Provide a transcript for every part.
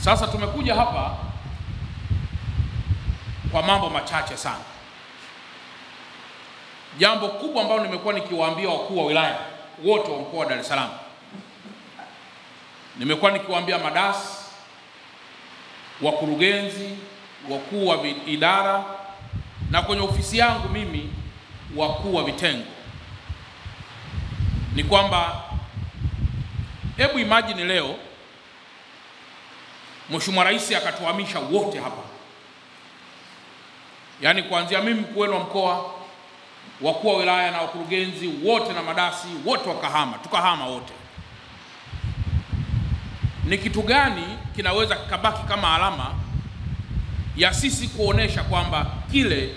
Sasa tumekuja hapa kwa mambo machache sana. Jambo kubwa ambalo nimekuwa nikiwaambia wakuu wa wilaya wote wa mkoa wa Dar es Salaam, nimekuwa nikiwaambia madasi, wakurugenzi, wakuu wa idara, na kwenye ofisi yangu mimi wakuu wa vitengo, ni kwamba hebu imagine leo Mheshimiwa Rais akatuhamisha wote hapa, yaani kuanzia mimi mkuu wenu wa mkoa, wakuu wa wilaya na wakurugenzi wote na madasi wote wakahama, tukahama wote. Ni kitu gani kinaweza kikabaki kama alama ya sisi kuonesha kwamba kile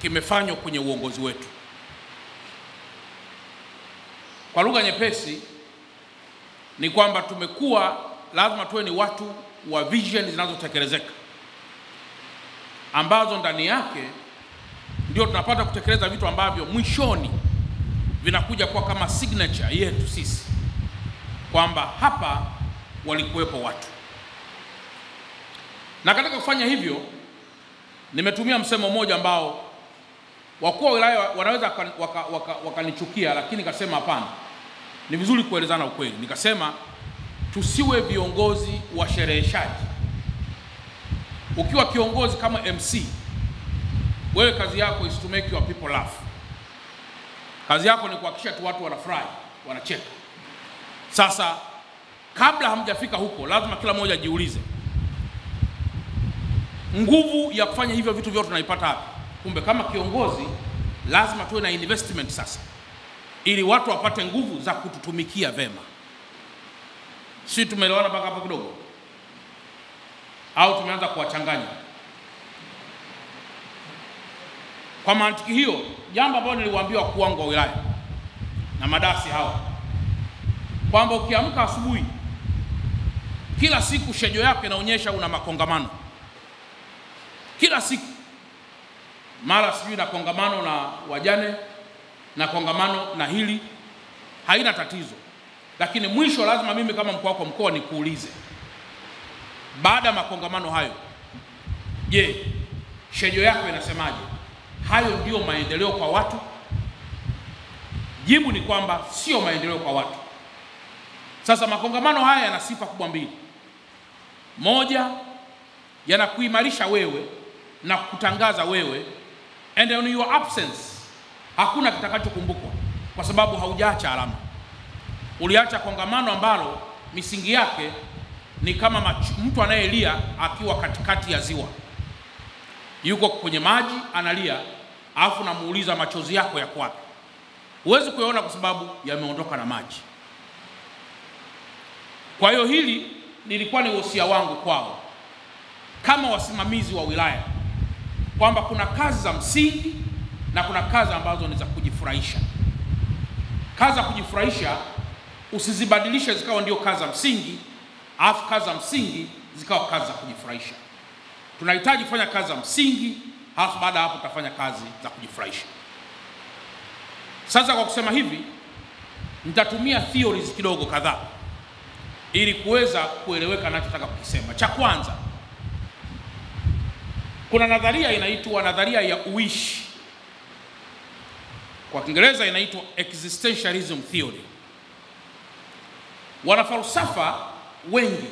kimefanywa kwenye uongozi wetu? Kwa lugha nyepesi ni kwamba tumekuwa lazima tuwe ni watu wa vision zinazotekelezeka, ambazo ndani yake ndio tunapata kutekeleza vitu ambavyo mwishoni vinakuja kwa kama signature yetu sisi kwamba hapa walikuwepo watu. Na katika kufanya hivyo nimetumia msemo mmoja ambao wakuu wa wilaya wanaweza wakanichukia, lakini nikasema hapana, ni vizuri kuelezana ukweli. Nikasema tusiwe viongozi wa shereheshaji. Ukiwa kiongozi kama MC, wewe kazi yako is to make your people laugh. Kazi yako ni kuhakikisha tu watu wanafurahi, wanacheka. Sasa kabla hamjafika huko, lazima kila mmoja ajiulize, nguvu ya kufanya hivyo vitu vyote tunaipata hapa? Kumbe kama kiongozi lazima tuwe na investment sasa, ili watu wapate nguvu za kututumikia vema. Si tumeelewana mpaka hapo kidogo? Au tumeanza kuwachanganya? Kwa mantiki hiyo, jambo ambalo niliwaambia wakuu wangu wa wilaya na madasi hawa kwamba ukiamka asubuhi, kila siku shejo yake inaonyesha una makongamano. Kila siku mara sijui na kongamano na wajane na kongamano na hili, haina tatizo. Lakini mwisho lazima mimi kama mkuu wako mkoa nikuulize, baada ya makongamano hayo, je, shejo yako inasemaje? Hayo ndio maendeleo kwa watu? Jibu ni kwamba sio maendeleo kwa watu. Sasa makongamano haya yana sifa kubwa mbili. Moja, yanakuimarisha wewe na kutangaza wewe, and on your absence hakuna kitakachokumbukwa kwa sababu haujaacha alama. Uliacha kongamano ambalo misingi yake ni kama mtu anayelia akiwa katikati ya ziwa. Yuko kwenye maji analia, alafu namuuliza machozi yako yako wapi? Huwezi kuyaona kwa sababu yameondoka na maji. Kwa hiyo hili nilikuwa ni wosia wangu kwao kama wasimamizi wa wilaya, kwamba kuna kazi za msingi na kuna kazi ambazo ni za kujifurahisha. Kazi za kujifurahisha usizibadilishe zikawa ndio kazi za msingi, alafu kazi za msingi zikawa kazi za kujifurahisha. Tunahitaji kufanya kazi za msingi, alafu baada hapo tutafanya kazi za kujifurahisha. Sasa kwa kusema hivi, nitatumia theories kidogo kadhaa ili kuweza kueleweka ninachotaka kukisema. Cha kwanza, kuna nadharia inaitwa nadharia ya uishi. Kwa Kiingereza inaitwa existentialism theory. Wanafalsafa wengi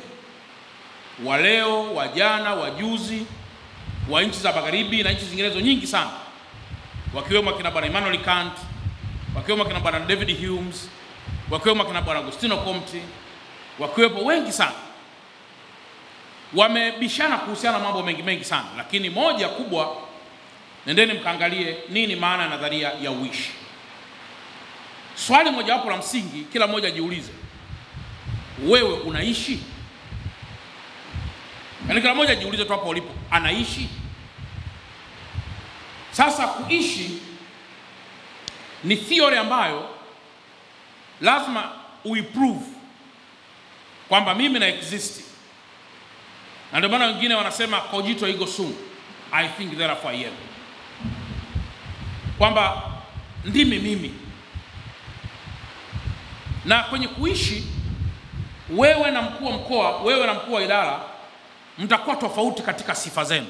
wa leo, wa jana, wa juzi, wa nchi za magharibi na nchi zinginezo nyingi sana, wakiwemo kina Bwana Immanuel Kant, wakiwemo kina Bwana David Hume, wakiwemo kina Bwana Agostino Comte, wakiwepo wengi sana, wamebishana kuhusiana mambo mengi sana. Lakini moja kubwa, nendeni mkaangalie nini maana ya nadharia ya uishi. Swali moja hapo la msingi kila mmoja jiulize, wewe unaishi? Yaani kila mmoja jiulize tu hapo ulipo, anaishi? Sasa kuishi ni theory ambayo lazima uiprove kwamba mimi na exist. Na ndio maana wengine wanasema cogito ergo sum, I think therefore I am. Kwamba ndimi mimi. Na kwenye kuishi, wewe na mkuu wa mkoa, wewe na mkuu wa idara, mtakuwa tofauti katika sifa zenu.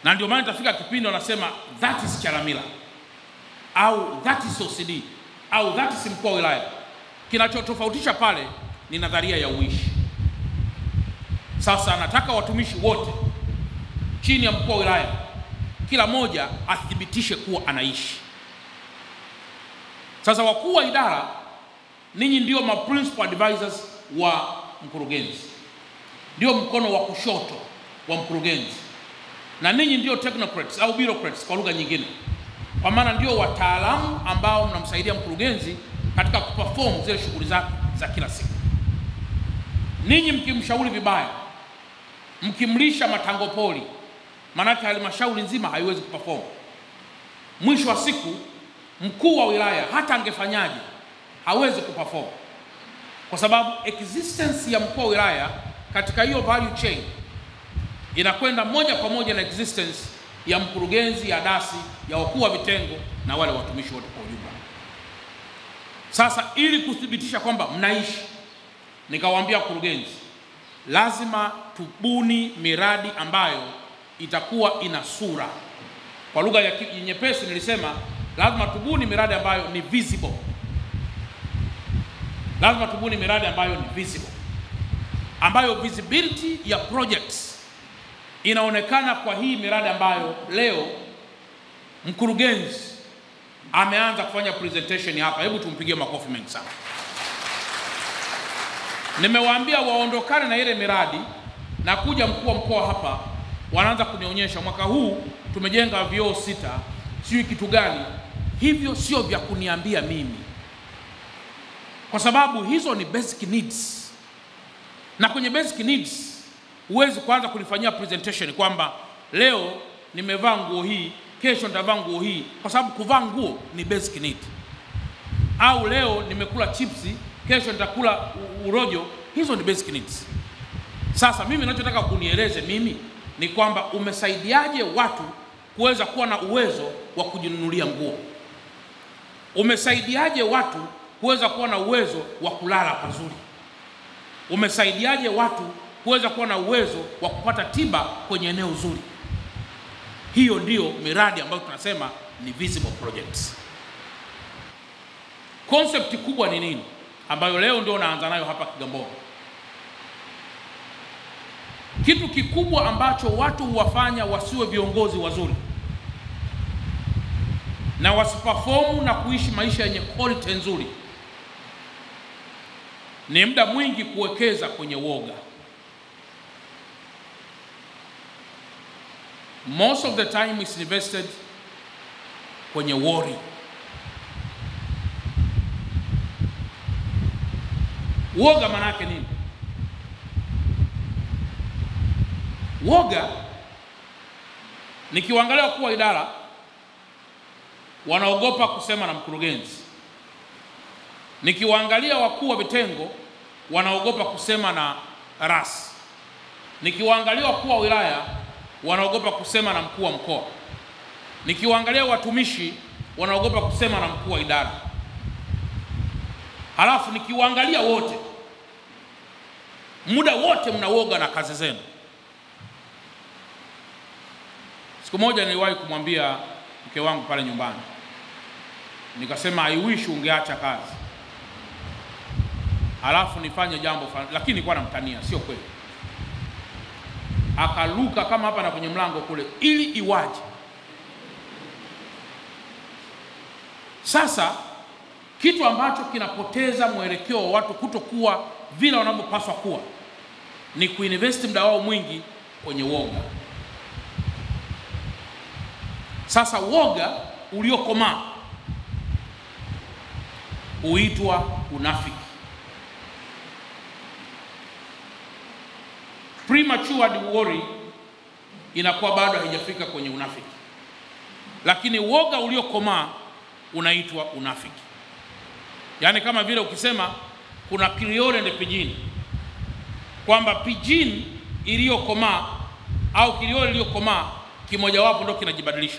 Na ndio maana itafika kipindi wanasema that is Chalamila, au that is OCD, au that is mkuu wa wilaya. Kinachotofautisha pale ni nadharia ya uishi. Sasa nataka watumishi wote chini ya mkuu wa wilaya, kila moja athibitishe kuwa anaishi. Sasa wakuu wa idara, ninyi ndio ma principal advisors wa mkurugenzi, ndio mkono wa kushoto wa mkurugenzi, na ninyi ndio technocrats au bureaucrats kwa lugha nyingine, kwa maana ndio wataalamu ambao mnamsaidia mkurugenzi katika kuperform zile shughuli zake za kila siku. Ninyi mkimshauri vibaya, mkimlisha matango poli, manake halmashauri nzima haiwezi kuperform. Mwisho wa siku mkuu wa wilaya hata angefanyaje hawezi kuperform, kwa sababu existence ya mkuu wa wilaya katika hiyo value chain inakwenda moja kwa moja na existence ya mkurugenzi, ya dasi, ya wakuu wa vitengo na wale watumishi wote kwa ujumla. Sasa ili kuthibitisha kwamba mnaishi, nikawaambia mkurugenzi, lazima tubuni miradi ambayo itakuwa ina sura. Kwa lugha ya nyepesi nilisema lazima tubuni miradi ambayo ni visible. Lazima tubuni miradi ambayo ni visible, ambayo visibility ya projects inaonekana kwa hii miradi ambayo leo mkurugenzi ameanza kufanya presentation hapa. Hebu tumpigie makofi mengi sana. Nimewaambia waondokane na ile miradi na kuja mkuu wa mkoa hapa wanaanza kunionyesha mwaka huu tumejenga vyoo 6, sio kitu gani. Hivyo sio vya kuniambia mimi, kwa sababu hizo ni basic needs, na kwenye basic needs huwezi kuanza kunifanyia presentation kwamba leo nimevaa nguo hii, kesho nitavaa nguo hii, kwa sababu kuvaa nguo ni basic need. Au leo nimekula chipsi, kesho nitakula urojo, hizo ni basic needs. Sasa mimi ninachotaka kunieleze mimi ni kwamba umesaidiaje watu kuweza kuwa na uwezo wa kujinunulia nguo? Umesaidiaje watu kuweza kuwa na uwezo wa kulala pazuri? Umesaidiaje watu kuweza kuwa na uwezo wa kupata tiba kwenye eneo zuri? Hiyo ndio miradi ambayo tunasema ni visible projects. Concept kubwa ni nini ambayo leo ndio naanza nayo hapa Kigamboni? Kitu kikubwa ambacho watu huwafanya wasiwe viongozi wazuri na wasiperform na kuishi maisha yenye quality nzuri ni muda mwingi kuwekeza kwenye woga. Most of the time is invested kwenye worry. Woga maana yake nini? Woga nikiwaangalia wakuu wa idara wanaogopa kusema na mkurugenzi. Nikiwaangalia wakuu wa vitengo wanaogopa kusema na RAS. Nikiwaangalia wakuu wa wilaya wanaogopa kusema na mkuu wa mkoa. Nikiwaangalia watumishi wanaogopa kusema na mkuu wa idara. Halafu nikiwaangalia wote, muda wote mnawoga na kazi zenu. Siku moja niliwahi kumwambia mke wangu pale nyumbani, nikasema I wish ungeacha kazi halafu nifanye jambo fulani, lakini nilikuwa namtania, sio kweli. Akaluka kama hapa na kwenye mlango kule, ili iwaje? Sasa kitu ambacho kinapoteza mwelekeo wa watu kutokuwa vile wanavyopaswa kuwa ni kuinvest muda wao mwingi kwenye woga. Sasa woga uliokomaa huitwa unafiki. Premature worry inakuwa bado haijafika kwenye unafiki, lakini woga uliokomaa unaitwa unafiki. Yaani kama vile ukisema kuna Creole and Pidgin, kwamba Pidgin iliyokomaa au Creole iliyokomaa kimoja wapo ndio kinajibadilisha.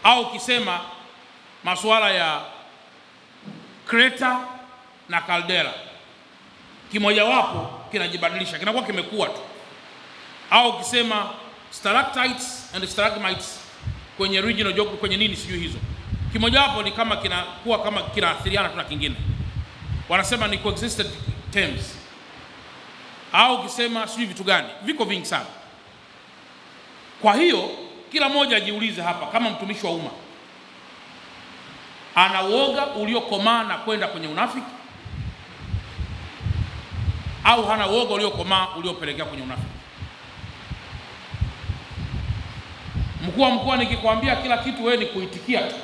Au ukisema masuala ya Creta na Caldera, kimoja wapo kinajibadilisha, kinakuwa kimekuwa tu. au ukisema stalactites and stalagmites kwenye regional geography, kwenye nini sijui hizo, kimoja wapo ni kama kinakuwa kama kinaathiriana tuna kingine, wanasema ni coexistent terms, au ukisema sijui vitu gani, viko vingi sana. Kwa hiyo kila mmoja ajiulize hapa, kama mtumishi wa umma, ana uoga uliokomaa na kwenda kwenye unafiki, au hana uoga uliokomaa uliopelekea kwenye unafiki? Mkuu wa mkoa nikikwambia kila kitu wewe ni kuitikia tu,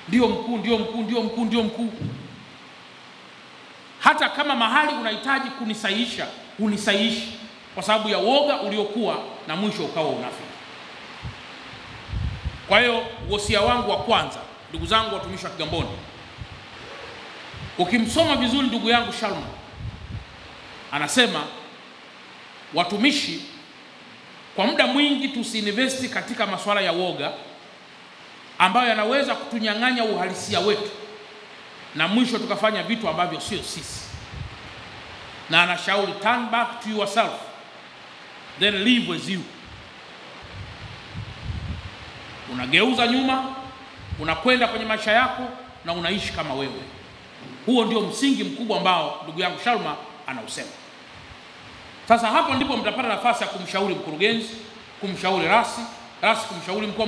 ndio mkuu, ndio mkuu, ndio mkuu, ndio mkuu. Hata kama mahali unahitaji kunisahihisha, unisahihishi kwa sababu ya uoga uliokuwa na mwisho ukawa unafiki. Kwa hiyo wosia wangu wa kwanza, ndugu zangu watumishi wa Kigamboni, ukimsoma vizuri ndugu yangu Shalma anasema watumishi kwa muda mwingi tusiinvesti katika masuala ya woga ambayo yanaweza kutunyang'anya uhalisia wetu na mwisho tukafanya vitu ambavyo sio sisi. Na anashauri turn back to yourself then live as you. Unageuza nyuma, unakwenda kwenye maisha yako na unaishi kama wewe. Huo ndio msingi mkubwa ambao ndugu yangu Shalma anausema. Sasa hapo ndipo mtapata nafasi ya kumshauri mkurugenzi, kumshauri rasi kumshauri mkuu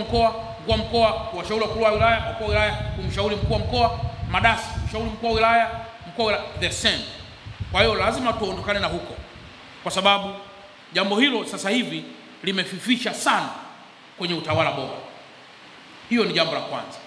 wa mkoa kuwashauri wakuu wa wilaya, kumshauri mkuu wa mkoa, madasi kumshauri mkuu wa wilaya, the same. Kwa hiyo lazima tuondokane na huko, kwa sababu jambo hilo sasa hivi limefifisha sana kwenye utawala bora. Hiyo ni jambo la kwanza.